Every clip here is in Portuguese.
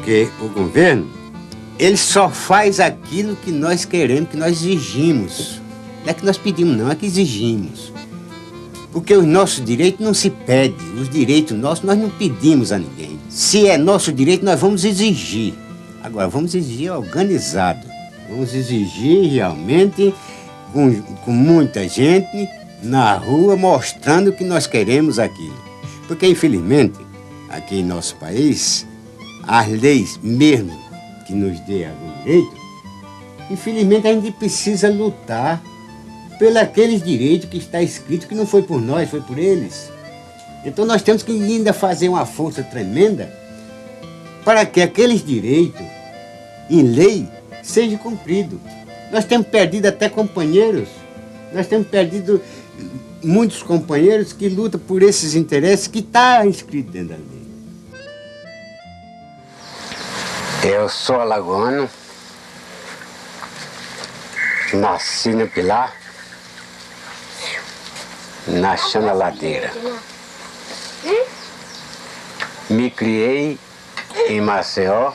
Porque o governo, ele só faz aquilo que nós queremos, que nós exigimos. Não é que nós pedimos, não, é que exigimos. Porque os nossos direitos não se pedem. Os direitos nossos nós não pedimos a ninguém. Se é nosso direito, nós vamos exigir. Agora, vamos exigir organizado. Vamos exigir realmente com muita gente na rua mostrando que nós queremos aquilo. Porque, infelizmente, aqui em nosso país, as leis mesmo que nos dê algum direito, infelizmente a gente precisa lutar pelos aqueles direitos que está escrito que não foi por nós, foi por eles. Então nós temos que ainda fazer uma força tremenda para que aqueles direitos em lei sejam cumpridos. Nós temos perdido até companheiros, nós temos perdido muitos companheiros que lutam por esses interesses que estão inscritos dentro da lei. Eu sou alagoano, nasci no Pilar, nasci na Ladeira. Me criei em Maceió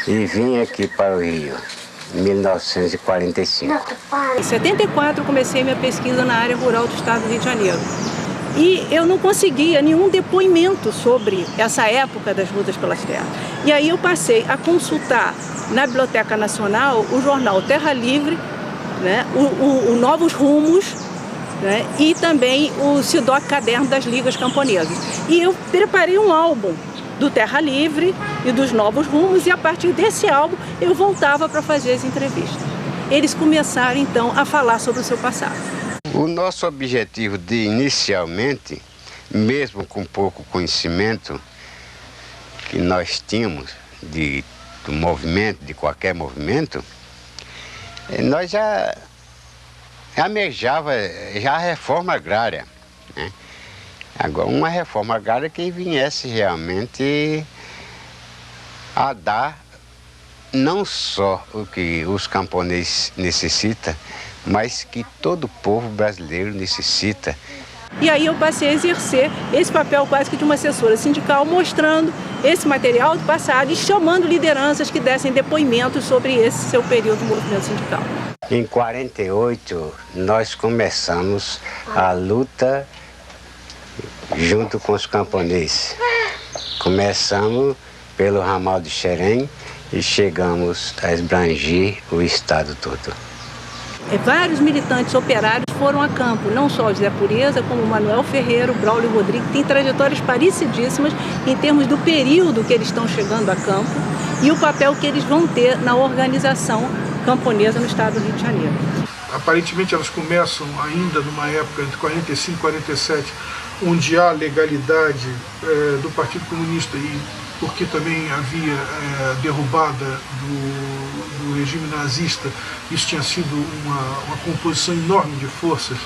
e vim aqui para o Rio, em 1945. Em 74 comecei minha pesquisa na área rural do estado do Rio de Janeiro. E eu não conseguia nenhum depoimento sobre essa época das lutas pelas terras. E aí eu passei a consultar na Biblioteca Nacional o jornal Terra Livre, né, o Novos Rumos, né, e também o SIDOC Caderno das Ligas Camponesas. E eu preparei um álbum do Terra Livre e dos Novos Rumos, e a partir desse álbum eu voltava para fazer as entrevistas. Eles começaram então a falar sobre o seu passado. O nosso objetivo inicialmente, mesmo com pouco conhecimento que nós tínhamos do movimento, de qualquer movimento, nós já almejava já a reforma agrária, né? Agora, uma reforma agrária que viesse realmente a dar não só o que os camponeses necessitam, mas que todo o povo brasileiro necessita. E aí eu passei a exercer esse papel quase que de uma assessora sindical, mostrando esse material do passado e chamando lideranças que dessem depoimentos sobre esse seu período do movimento sindical. Em 48, nós começamos a luta junto com os camponeses. Começamos pelo ramal de Xerém e chegamos a esbranger o estado todo. Vários militantes operários foram a campo, não só o José Pureza, como o Manuel Ferreira, o Braulio Rodrigues, que têm trajetórias parecidíssimas em termos do período que eles estão chegando a campo e o papel que eles vão ter na organização camponesa no estado do Rio de Janeiro. Aparentemente elas começam ainda numa época entre 45 e 47, onde há legalidade do Partido Comunista e porque também havia derrubada do regime nazista. Isso tinha sido uma composição enorme de forças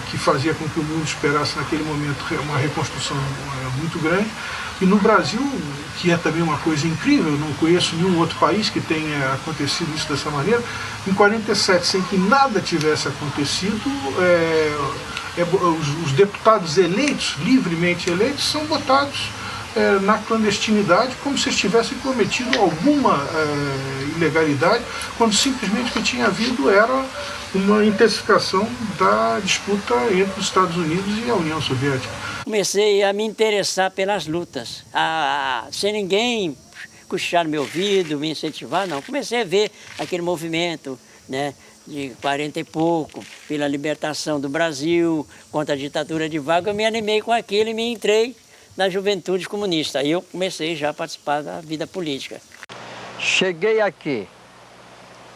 que fazia com que o mundo esperasse naquele momento uma reconstrução muito grande. E no Brasil, que é também uma coisa incrível, eu não conheço nenhum outro país que tenha acontecido isso dessa maneira, em 47, sem que nada tivesse acontecido, os deputados eleitos, livremente eleitos, são votados na clandestinidade, como se tivessem cometido alguma ilegalidade, quando simplesmente o que tinha havido era uma intensificação da disputa entre os Estados Unidos e a União Soviética. Comecei a me interessar pelas lutas, sem ninguém cochichar no meu ouvido, me incentivar, não. Comecei a ver aquele movimento, né, de 40 e pouco, pela libertação do Brasil, contra a ditadura de Vargas. Eu me animei com aquilo e me entrei na juventude comunista. Aí eu comecei já a participar da vida política. Cheguei aqui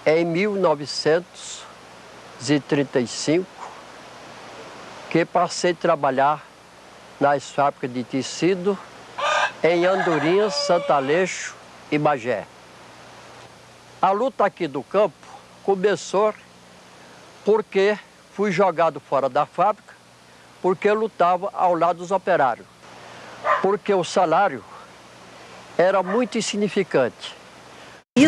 em 1935, que passei a trabalhar nas fábricas de tecido em Andorinha, Santo Aleixo e Bagé. A luta aqui do campo começou porque fui jogado fora da fábrica, porque eu lutava ao lado dos operários. Porque o salário era muito insignificante.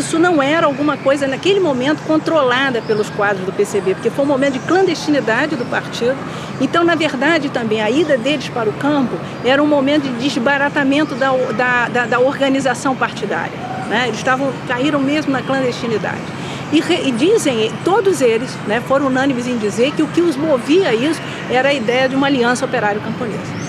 isso não era alguma coisa, naquele momento, controlada pelos quadros do PCB, porque foi um momento de clandestinidade do partido. Então, na verdade, também, a ida deles para o campo era um momento de desbaratamento da organização partidária, né? Eles caíram mesmo na clandestinidade. E dizem, todos eles, né, foram unânimes em dizer que o que os movia a isso era a ideia de uma aliança operário-camponesa.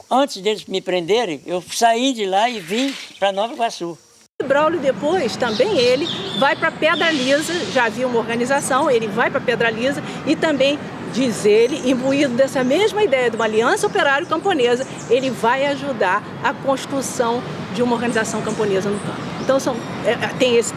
Antes deles me prenderem, eu saí de lá e vim para Nova Iguaçu. Braulio depois, também ele, vai para Pedra Lisa, já havia uma organização, ele vai para Pedra Lisa e também, diz ele, imbuído dessa mesma ideia de uma aliança operário-camponesa, ele vai ajudar a construção de uma organização camponesa no campo. Então tem esse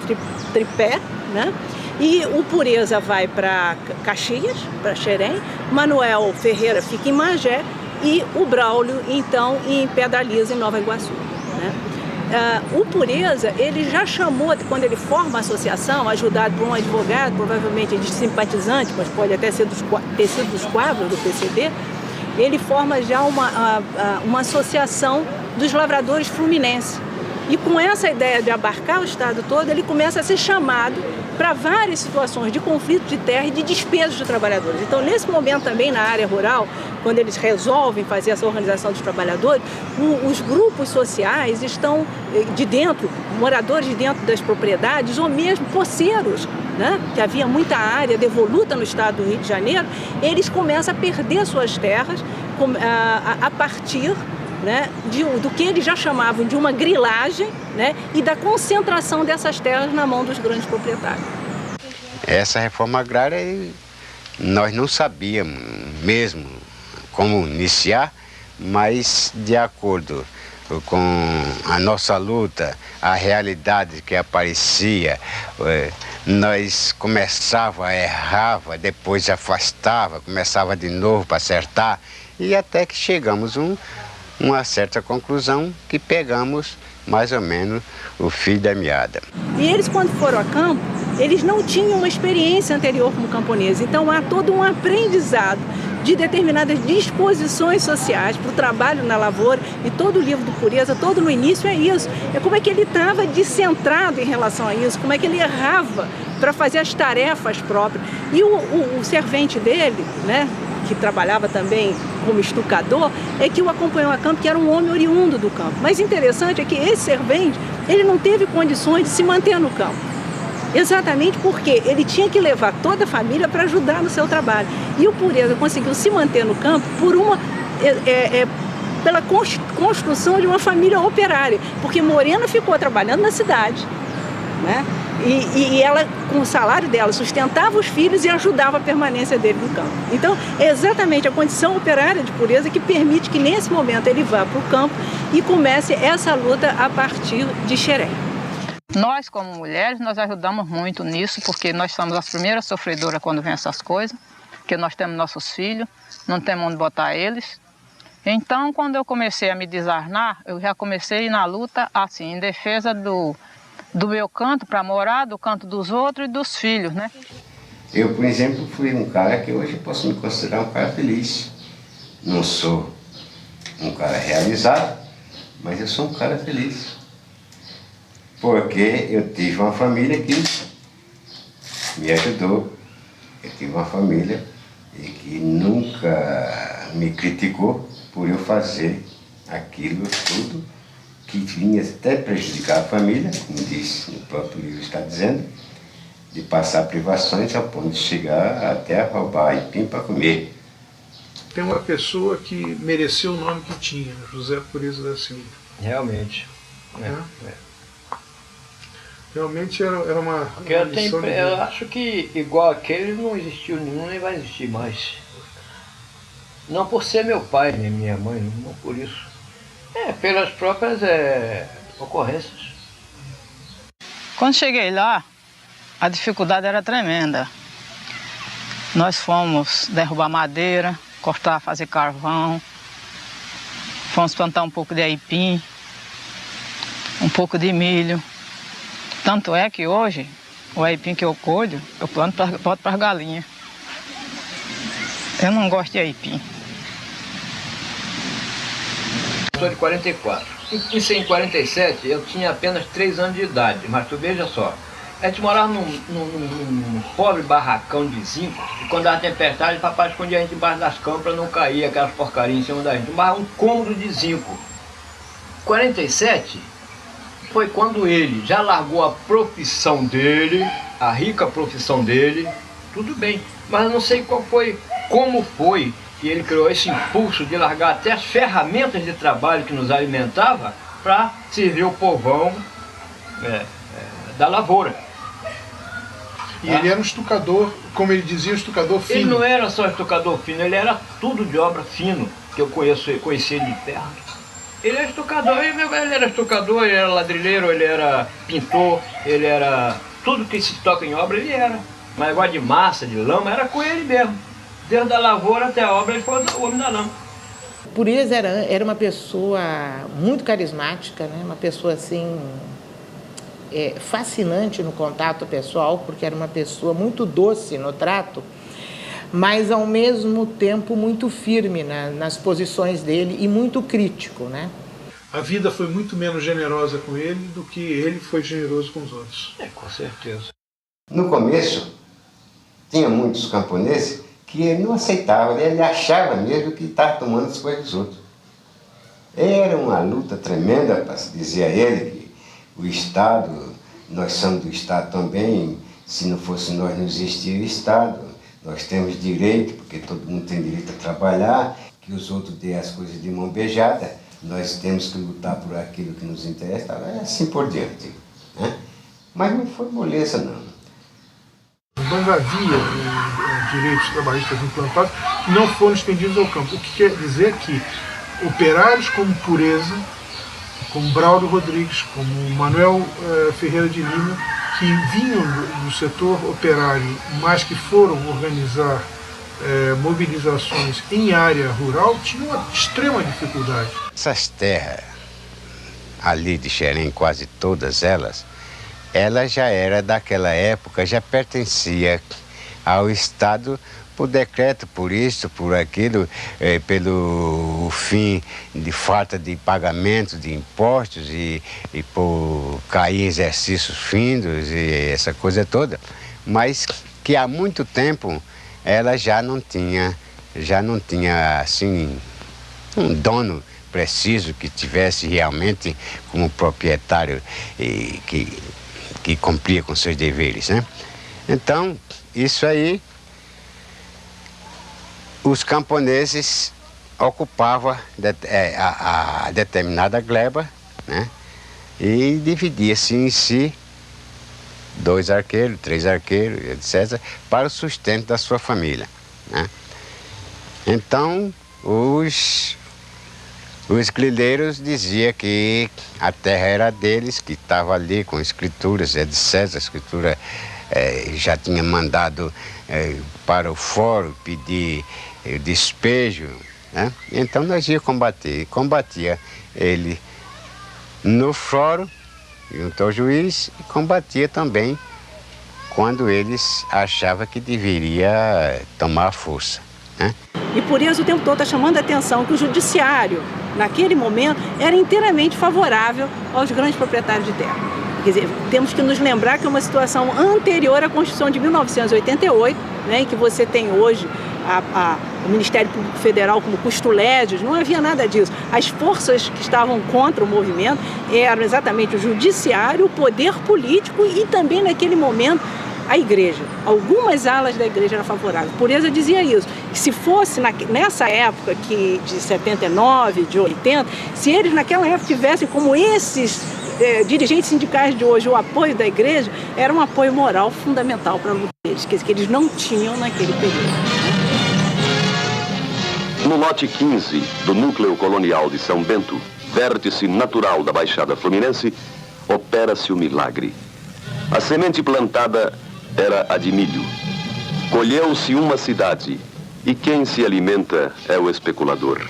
tripé, né? E o Pureza vai para Caxias, para Xerém, Manuel Ferreira fica em Magé e o Braulio, então, em Pedra Lisa, em Nova Iguaçu, né? O Pureza, ele já chamou, quando ele forma a associação, ajudado por um advogado, provavelmente de simpatizante, mas pode até ter sido dos quadros do PCB, ele forma já uma associação dos lavradores fluminenses. E com essa ideia de abarcar o estado todo, ele começa a ser chamado para várias situações de conflito de terra e de despejos de trabalhadores. Então, nesse momento também na área rural, quando eles resolvem fazer essa organização dos trabalhadores, os grupos sociais estão de dentro, moradores de dentro das propriedades, ou mesmo poceiros, né, que havia muita área devoluta no estado do Rio de Janeiro, eles começam a perder suas terras a partir, né, do que eles já chamavam de uma grilagem, né, e da concentração dessas terras na mão dos grandes proprietários. Essa reforma agrária nós não sabíamos mesmo como iniciar, mas de acordo com a nossa luta, a realidade que aparecia, nós começava, errava, depois afastava, começava de novo para acertar, e até que chegamos uma certa conclusão que pegamos mais ou menos o fio da meada. E eles, quando foram a campo, eles não tinham uma experiência anterior como camponeses, então há todo um aprendizado de determinadas disposições sociais para o trabalho na lavoura, e todo o livro do Pureza, todo no início é isso, é como é que ele estava descentrado em relação a isso, como é que ele errava para fazer as tarefas próprias. E o servente dele, né, que trabalhava também como estucador, é que o acompanhou a campo, que era um homem oriundo do campo. Mas interessante é que esse servente, ele não teve condições de se manter no campo. Exatamente porque ele tinha que levar toda a família para ajudar no seu trabalho. E o Pureza conseguiu se manter no campo pela construção de uma família operária, porque Morena ficou trabalhando na cidade, né? E ela, com o salário dela, sustentava os filhos e ajudava a permanência dele no campo. Então, é exatamente a condição operária de Pureza que permite que, nesse momento, ele vá para o campo e comece essa luta a partir de Xerém. Nós, como mulheres, nós ajudamos muito nisso, porque nós somos as primeiras sofredoras quando vem essas coisas, porque nós temos nossos filhos, não temos onde botar eles. Então, quando eu comecei a me desarmar, eu já comecei na luta, assim, em defesa do meu canto para morar, do canto dos outros e dos filhos, né? Eu, por exemplo, fui um cara que hoje posso me considerar um cara feliz. Não sou um cara realizado, mas eu sou um cara feliz. Porque eu tive uma família que me ajudou, eu tive uma família que nunca me criticou por eu fazer aquilo tudo que vinha até prejudicar a família, como diz no próprio livro está dizendo, de passar privações ao ponto de chegar até a roubar aipim para comer. Tem uma pessoa que mereceu o nome que tinha, José Pureza da Silva. Realmente. Realmente era uma lição de vida. Eu acho que igual aquele não existiu nenhum, nem vai existir mais. Não por ser meu pai, nem minha mãe, não por isso. Pelas próprias ocorrências. Quando cheguei lá, a dificuldade era tremenda. Nós fomos derrubar madeira, cortar, fazer carvão, fomos plantar um pouco de aipim, um pouco de milho. Tanto é que hoje, o aipim que eu colho, eu boto para as galinhas. Eu não gosto de aipim. Eu sou de 44. Isso em 47 eu tinha apenas 3 anos de idade, mas tu veja só, A gente morava num pobre barracão de zinco, e quando dava tempestade, o papai escondia a gente embaixo das camas para não cair aquelas porcarias em cima da gente. Um cômodo de zinco. 47 foi quando ele já largou a profissão dele, a rica profissão dele, tudo bem, mas eu não sei como foi que ele criou esse impulso de largar até as ferramentas de trabalho que nos alimentava para servir o povão da lavoura. E ele era um estucador, como ele dizia, um estucador fino. Ele não era só estucador fino, ele era tudo de obra fino, que eu conheci ele de perto. Ele era estucador, ele era ladrilheiro, ele era pintor, ele era... Tudo que se toca em obra ele era. Mas negócio de massa, de lama, era com ele mesmo. Desde a lavoura até a obra ele foi o homem da lama. Pureza era uma pessoa muito carismática, né? Uma pessoa assim... fascinante no contato pessoal, porque era uma pessoa muito doce no trato, mas ao mesmo tempo muito firme nas posições dele e muito crítico, né? A vida foi muito menos generosa com ele do que ele foi generoso com os outros. Com certeza. No começo, tinha muitos camponeses que ele não aceitava, ele achava mesmo que estava tomando as coisas dos outros. Era uma luta tremenda, dizia ele, que o Estado, nós somos do Estado também, se não fosse nós não existia o Estado. Nós temos direito, porque todo mundo tem direito a trabalhar, que os outros dêem as coisas de mão beijada, nós temos que lutar por aquilo que nos interessa, assim por diante. Né? Mas não foi moleza, não. Mas havia direitos trabalhistas implantados que não foram estendidos ao campo. O que quer dizer que operários como Pureza, como Braulio Rodrigues, como Manuel Ferreira de Lima, que vinham do setor operário, mas que foram organizar mobilizações em área rural, tinham uma extrema dificuldade. Essas terras ali de Xerém, quase todas elas, ela já era daquela época, já pertencia ao Estado por decreto, por isso, por aquilo, pelo fim de falta de pagamento de impostos e por cair em exercícios findos e essa coisa toda, mas que há muito tempo ela já não tinha assim um dono preciso que tivesse realmente como proprietário e que cumpria com seus deveres, né? Então, isso aí, os camponeses ocupavam a determinada gleba, né? E dividia-se em si 2 arqueiros, 3 arqueiros, etc., para o sustento da sua família, né? Então, os grileiros diziam que a terra era deles, que estava ali com escrituras, etc. A escritura já tinha mandado para o fórum pedir despejo, né? Então nós íamos combater. Combatia ele no fórum, junto ao juiz, e combatia também quando eles achavam que deveria tomar força, né? E por isso o tempo todo está chamando a atenção que o judiciário, naquele momento, era inteiramente favorável aos grandes proprietários de terra. Quer dizer, temos que nos lembrar que é uma situação anterior à Constituição de 1988, né, em que você tem hoje o Ministério Público Federal como custolédios, não havia nada disso. As forças que estavam contra o movimento eram exatamente o judiciário, o poder político e também, naquele momento, a igreja. Algumas alas da igreja eram favoráveis. Pureza dizia isso, que se fosse nessa época de 79, de 80, se eles naquela época tivessem como esses dirigentes sindicais de hoje o apoio da igreja, era um apoio moral fundamental para a luta deles, que eles não tinham naquele período. No lote 15 do núcleo colonial de São Bento, vértice natural da Baixada Fluminense, opera-se o milagre. A semente plantada era a de milho. Colheu-se uma cidade, e quem se alimenta é o especulador.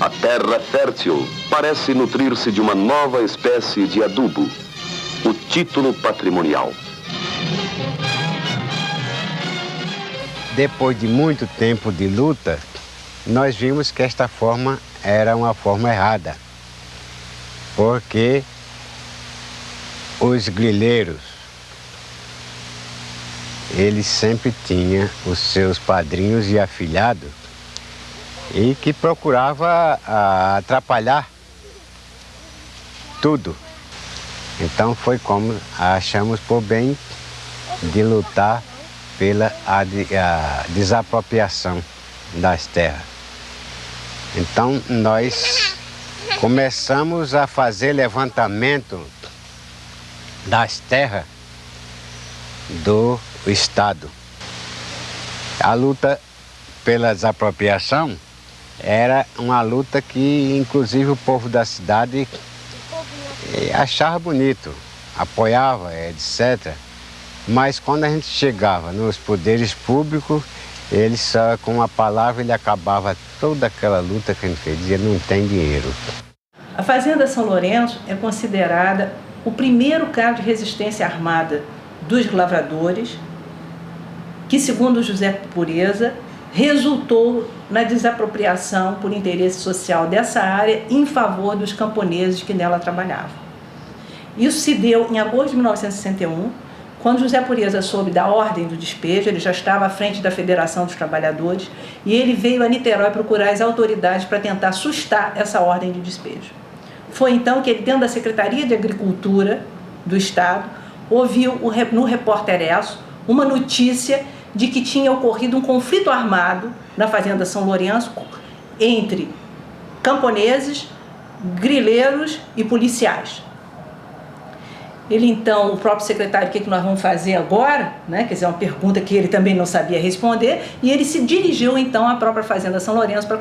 A terra fértil parece nutrir-se de uma nova espécie de adubo, o título patrimonial. Depois de muito tempo de luta, nós vimos que esta forma era uma forma errada, porque os grileiros, eles sempre tinham os seus padrinhos e afilhados e que procurava atrapalhar tudo. Então foi como achamos por bem de lutar pela desapropriação das terras. Então nós começamos a fazer levantamento das terras do Estado. A luta pela desapropriação era uma luta que inclusive o povo da cidade achava bonito, apoiava, etc. Mas quando a gente chegava nos poderes públicos, ele só com uma palavra ele acabava toda aquela luta que a gente fez, dizia não tem dinheiro. A Fazenda São Lourenço é considerada o primeiro caso de resistência armada dos lavradores, que, segundo José Pureza, resultou na desapropriação por interesse social dessa área em favor dos camponeses que nela trabalhavam. Isso se deu em agosto de 1961, quando José Pureza soube da ordem do despejo. Ele já estava à frente da Federação dos Trabalhadores e ele veio a Niterói procurar as autoridades para tentar sustar essa ordem de despejo. Foi então que ele, dentro da Secretaria de Agricultura do Estado, ouviu no Repórter Esso uma notícia de que tinha ocorrido um conflito armado na Fazenda São Lourenço entre camponeses, grileiros e policiais. Ele então, o próprio secretário, o que nós vamos fazer agora? Quer dizer, uma pergunta que ele também não sabia responder, e ele se dirigiu então à própria Fazenda São Lourenço para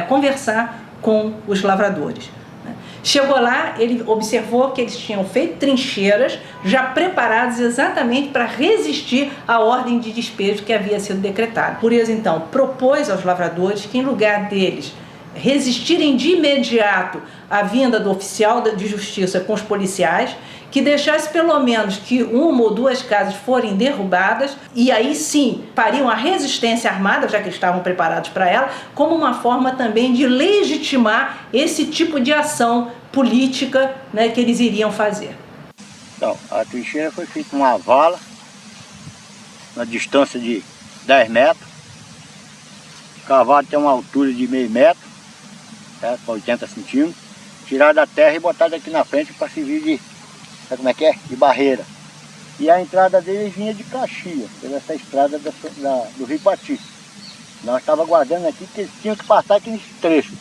conversar com os lavradores. Chegou lá, ele observou que eles tinham feito trincheiras já preparadas exatamente para resistir à ordem de despejo que havia sido decretada. Por isso, então, propôs aos lavradores que, em lugar deles resistirem de imediato à vinda do oficial de justiça com os policiais, que deixasse pelo menos que uma ou duas casas forem derrubadas, e aí sim fariam a resistência armada, já que eles estavam preparados para ela, como uma forma também de legitimar esse tipo de ação política, que eles iriam fazer. Então, a trincheira foi feita com uma vala, na distância de 10 metros, cavado até uma altura de meio metro, tá, 80 centímetros, tirado da terra e botado aqui na frente para servir de, sabe como é que é? De barreira. E a entrada dele vinha de Caxias, pela essa estrada do Rio Pati. Nós estávamos aguardando aqui que eles tinham que passar aquele trecho.